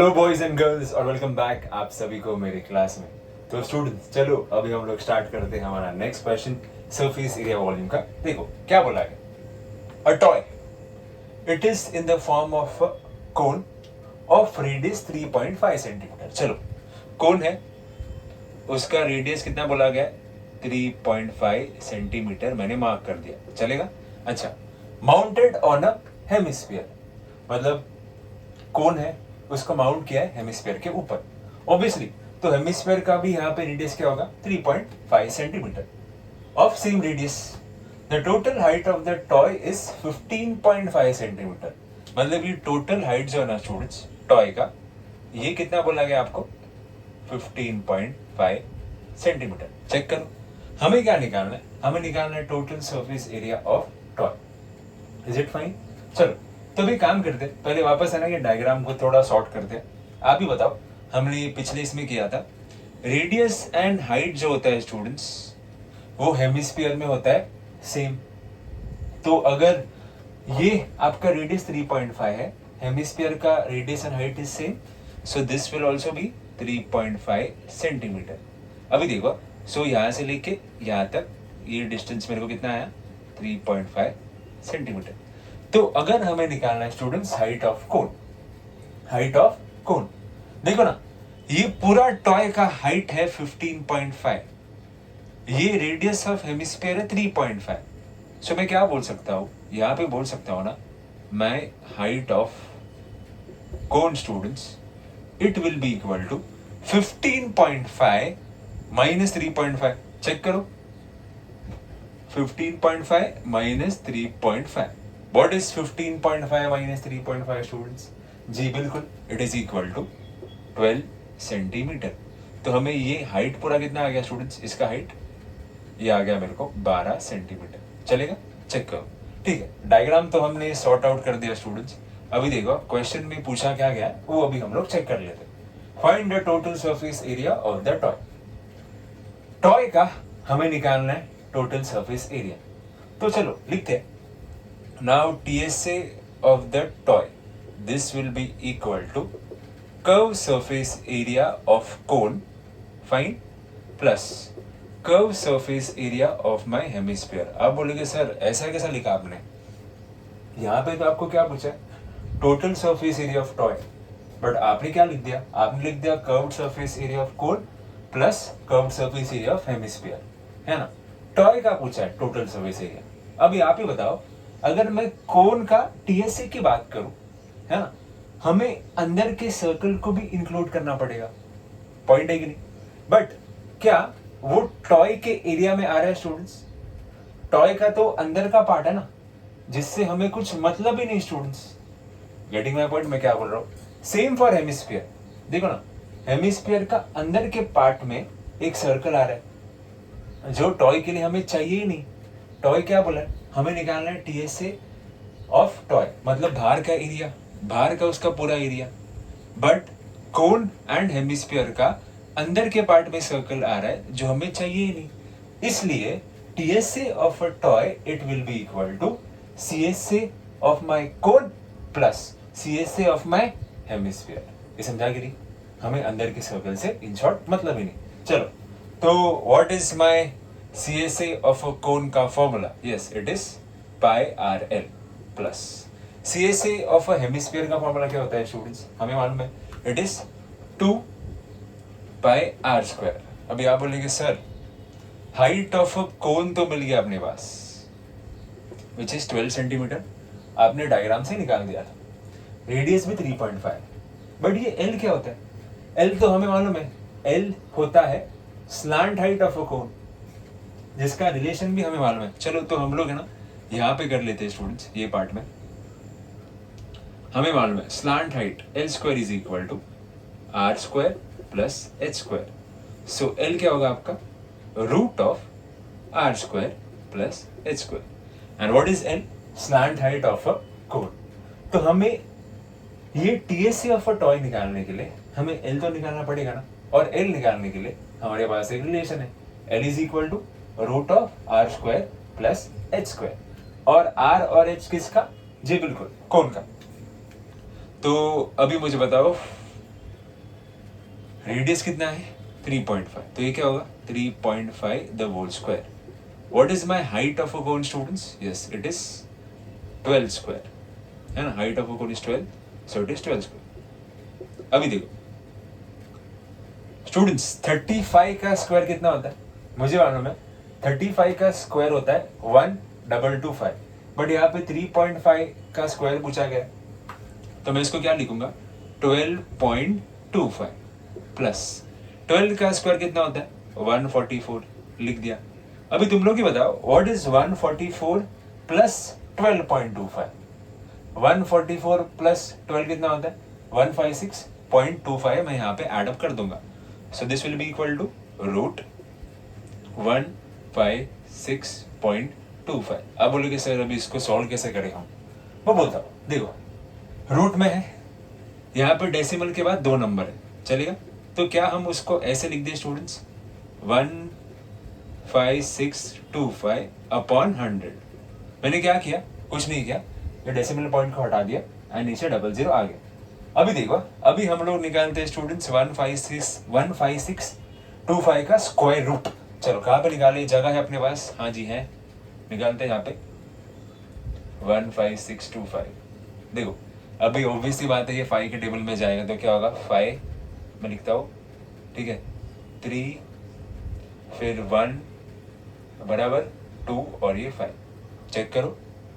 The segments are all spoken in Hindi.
हेलो बॉयज एंड गर्ल्स और वेलकम बैक आप सभी को मेरे क्लास में। तो स्टूडेंट्स चलो अभी हम लोग स्टार्ट करते हैं हमारा next question surface area volume का। देखो क्या बोला है, अ toy it is in the form of cone of radius 3.5 centimetre. चलो कोन है, उसका रेडियस कितना बोला गया है, 3.5 सेंटीमीटर मैंने मार्क कर दिया, चलेगा। अच्छा, माउंटेड ऑन अ हेमिस्फीयर, मतलब कोन है उसको माउंट किया है हेमिस्फीयर के ऊपर ऑब्वियसली, तो हेमिस्फीयर का भी यहाँ पे रेडियस क्या होगा, 3.5 centimetre of same radius. The total height of the toy is 15.5 centimetre, मतलब ये टोटल हाइट जो है ना स्टूडेंट्स टॉय का, ये कितना बोला गया आपको, 15.5 सेंटीमीटर। चेक करो, हमें क्या निकालना है, हमें निकालना है total surface area of toy. Is it fine? चलो तो भी काम करते, पहले वापस है ना ये डायग्राम को थोड़ा शॉर्ट करते हैं। आप ही बताओ, हमने पिछले इसमें किया था, रेडियस एंड हाइट जो होता है स्टूडेंट्स वो हेमिस्फीयर में होता है सेम। तो अगर ये आपका रेडियस 3.5 है, हेमिस्फीयर का radius and height is same, so this will also be 3.5 centimetre. अभी देखो, सो यहाँ से लेके यहाँ तक ये डिस्टेंस मेरे को कितना आया, 3.5 सेंटीमीटर। तो अगर हमें निकालना है students height of cone, height of कोन देखो ना, ये पूरा टॉय का हाइट है 15.5, ये रेडियस ऑफ हेमिस्फीयर है 3.5। सो मैं क्या बोल सकता हूँ, यहाँ पे बोल सकता हूँ ना मैं, height of cone students it will be equal to 15.5 minus 3.5। Check करो, 15.5 minus 3.5, what is 15.5 minus 3.5 students? जी बिल्कुल, it is equal to 12 centimetre. तो हमें ये हाइट पूरा कितना आ गया स्टूडेंट्स, इसका हाइट ये आ गया मेरे को 12 सेंटीमीटर। चलेगा, चेक करो। ठीक है, डायग्राम तो हमने सॉर्ट आउट कर दिया स्टूडेंट्स। अभी देखो क्वेश्चन में पूछा क्या गया वो अभी हम लोग चेक कर लेते हैं। Find the total surface area of the toy. Toy का हमें निकालना है टोटल सरफेस एरिया, तो चलो लिखते हैं। Now TSA of the toy, this will be equal to curve surface area of cone, fine, plus curve surface area of my hemisphere। आप बोलोगे सर ऐसा कैसा लिखा आपने, यहाँ पे तो आपको क्या पूछा है, total surface area of toy, but आपने क्या लिख दिया, आपने लिख दिया curved surface area of cone plus curved surface area of hemisphere, है ना। टॉय का पूछा है टोटल सरफेस एरिया। अभी आप ही बताओ, अगर मैं कोन का TSA की बात करूं, है ना, हमें अंदर के सर्कल को भी इंक्लूड करना पड़ेगा, पॉइंट है कि नहीं। बट क्या वो टॉय के एरिया में आ रहा है स्टूडेंट्स? टॉय का तो अंदर का पार्ट है ना, जिससे हमें कुछ मतलब ही नहीं स्टूडेंट्स। गेटिंग माय पॉइंट, मैं क्या बोल रहा हूँ। सेम फॉर हेमिस्फीयर, देखो ना, हेमिस्फीयर का अंदर के पार्ट में एक सर्कल आ रहा है जो टॉय के लिए हमें चाहिए ही नहीं। टॉय क्या बोला है, हमें निकालना है TSA ऑफ टॉय, मतलब बाहर का एरिया, बाहर का उसका पूरा area. But cone and hemisphere का अंदर के पार्ट में सर्कल आ रहा है जो हमें चाहिए ही नहीं, इसलिए TSA of a toy it will be equal to CSA of my cone plus CSA of my hemisphere. ये समझा कि नहीं, हमें अंदर के सर्कल से इन शॉर्ट मतलब ही नहीं। चलो तो what is my CSA of a cone का formula, yes it is pi RL plus CSA of a hemisphere का फॉर्मूला क्या होता है स्टूडेंट्स, हमें मालूम है, it is 2 pi R square. अभी आप बोलेंगे sir height of a cone तो मिल गया अपने पास, विच इज 12 सेंटीमीटर, आपने डायग्राम से निकाल दिया था, रेडियस भी 3.5, बट ये L क्या होता है? L तो हमें मालूम है, L होता है स्लांट हाइट ऑफ अ कोन, जिसका रिलेशन भी हमें मालूम है। चलो तो हम लोग है ना यहाँ पे कर लेते हैं स्टूडेंट्स, ये पार्ट में हमें मालूम है slant height L square is equal to R square plus H square. So L क्या होगा आपका, root of R square plus H square. And what is L, slant height of a cone. तो हमें ये TSA ऑफ अ टॉय निकालने के लिए हमें L तो निकालना पड़ेगा ना, और L निकालने के लिए हमारे पास एक रिलेशन है, L is equal to root of R square plus H square, और R और H किसका, जी बिल्कुल कोन का। तो अभी मुझे बताओ रेडियस कितना है 3.5, तो ये क्या होगा 3.5 the whole square. What is my height of a cone students? Yes it is 12 square, है ना. Height of a cone is 12, so it is 12 square. अभी देखो स्टूडेंट्स 35 का स्क्वायर कितना होता है मुझे मालूम है. 35 का स्क्वायर होता है 1225, बट यहाँ पे 3.5 का स्क्वायर पूछा गया, तो मैं इसको क्या लिखूंगा 12.25 प्लस 12 का स्क्वायर कितना होता है 144, लिख दिया. अभी तुम लोग ही बताओ व्हाट इज 144 प्लस 12.25. 144 प्लस 12 कितना होता है 156.25. मैं यहाँ पे एडअप कर दूंगा, so this will be equal to root 156.25. अब बोलोगे सर अभी इसको सॉल्व कैसे करें हम. मैं बोलता हूँ देखो रूट में है, यहाँ पे डेसिमल के बाद 2 नंबर है, चलेगा. तो क्या हम उसको ऐसे लिख दें स्टूडेंट्स 15625 अपॉन 100. मैंने क्या किया, कुछ नहीं किया, ये डेसिमल पॉइंट को हटा दिया एंड नीचे 00 आ गया. अभी देखो अभी हम लोग निकालते हैं स्टूडेंट्स 15625 का स्क्वायर रूट. चलो कहाँ पे निकाले, जगह है अपने पास, हाँ जी है, निकालते हैं यहाँ पे 15625. देखो अभी ऑब्वियसली बात है ये 5 के टेबल में जाएगा, तो क्या होगा 5 मैं लिखता हूँ, ठीक है, 3 फिर 1 बराबर 2 और ये 5, चेक करो,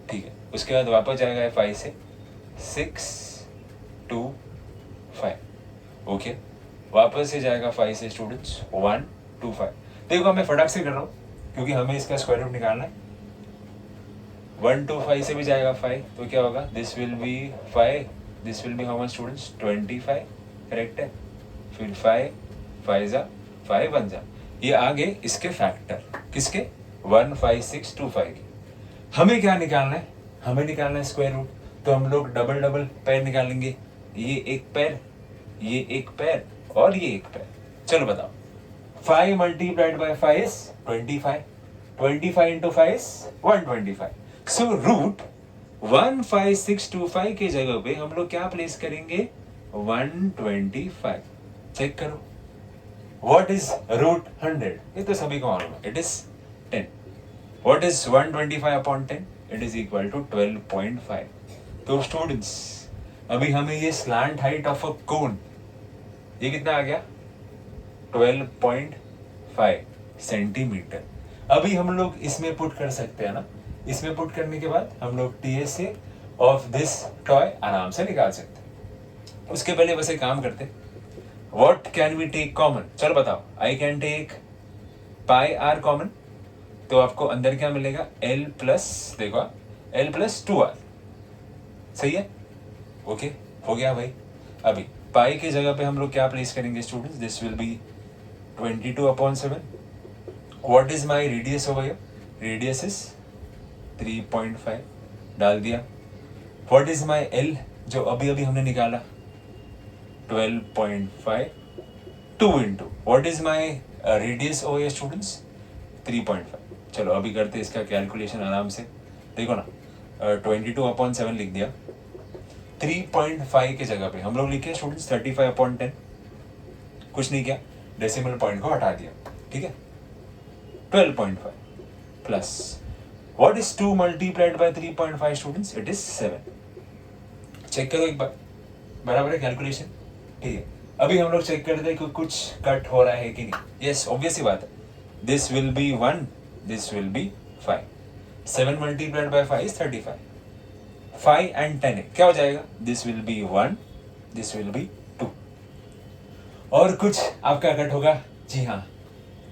ठीक है. उसके बाद वापस जाएगा 5 से 6 2 5, ओके. वापस से जाएगा 5 से स्टूडेंट्स 1 2 5. देखो मैं फटाक से कर रहा हूँ क्योंकि हमें इसका स्क्वायर रूट निकालना है. 1 2 5 से भी जाएगा 5, तो क्या होगा this will be 5, this will B how much students 25, correct है. फिर 5 5 जा 5 बन जा, ये आगे इसके फैक्टर किसके 15625 के. हमें क्या निकालना है, हमें निकालना है स्क्वायर रूट, तो हम लोग डबल डबल पैर निकालेंगे, ये एक पैर, ये एक पैर और ये एक पैर. चलो बताओ 5 multiplied by 5 is 25, 25 into 5 is 125. So root 15625 के जगह पे हम लोग क्या प्लेस करेंगे 125. चेक करो व्हाट इज रूट 100, ये तो सभी को मालूम है, it is 10. What is 125 upon 10, it is equal to 12.5. तो स्टूडेंट्स अभी हमें ये slant height of a cone ये कितना आ गया 12.5 सेंटीमीटर. अभी हम लोग इसमें पुट कर सकते हैं ना, इसमें पुट करने के बाद हम लोग टीएसए ऑफ दिस टॉय आराम से निकाल सकते हैं. उसके पहले बस एक काम करते, what can we take common. चलो बताओ, I can take pi r common, तो आपको अंदर क्या मिलेगा एल प्लस, देखो एल प्लस 2r, सही है, ओके हो गया भाई. अभी पाई की जगह पे हम लोग क्या प्लेस करेंगे students, this will B 22/7. What is my radius over here, radius is 3.5, डाल दिया. व्हाट इज माई एल जो अभी अभी हमने निकाला 12.5, 2 into what is my radius over here students 3.5. चलो अभी करते इसका कैलकुलेशन आराम से, देखो ना 22/7 लिख दिया. 3.5 के जगह पे हम लोग लिखे स्टूडेंट्स 35/10, कुछ नहीं किया, डेसिमल पॉइंट को हटा दिया, ठीक है. 12.5 plus what is 2 multiplied by 3.5 students, it is 7. Check करो एक बार, बराबर है कैलकुलेशन, ठीक है. अभी हम लोग चेक करते हैं कि कुछ कट हो रहा है कि नहीं. यस ऑब्वियस ही बात है, this will be 1, this will be 5. 7 multiplied by 5 is 35. 5 and 10 है, क्या हो जाएगा, this will be 1, this will be 2. और कुछ आपका कट होगा, जी हाँ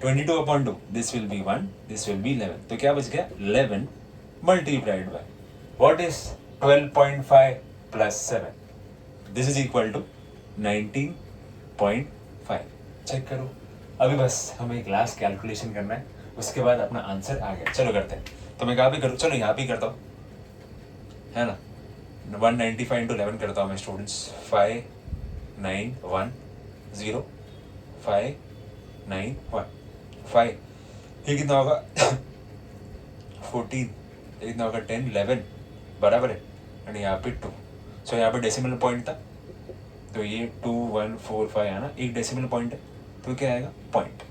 22/2, this will be 1, this will be 11. तो क्या बच गया 11 multiplied by what is 12.5 plus 7, this is equal to 19.5. Check करो. अभी बस हमें एक लास्ट कैलकुलेशन करना है, उसके बाद अपना आंसर आ गया. चलो करते हैं, तो मैं कहाँ पे करूँ, चलो यहाँ पे करता हूँ, है ना. 195 इंटू 11 करता हूँ मैं स्टूडेंट्स, 5910 591 5. ये कितना होगा 14, ये कितना होगा 10 11, बराबर है, एंड यहाँ पे 2. सो यहाँ पे डेसिमल पॉइंट था, तो ये 2145 आना, एक डेसिमल पॉइंट है, तो क्या आएगा पॉइंट।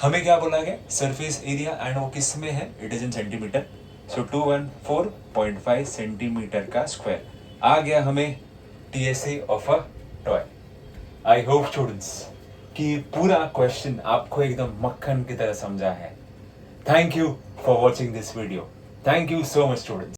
हमें क्या बोला गया, सरफेस एरिया, एंड वो किस में है, it is in centimetre. So 214.5 centimetre का स्क्वायर आ गया हमें TSA of a toy. I hope students कि पूरा क्वेश्चन आपको एकदम मक्खन की तरह समझा है। Thank you for watching this video. Thank you so much students.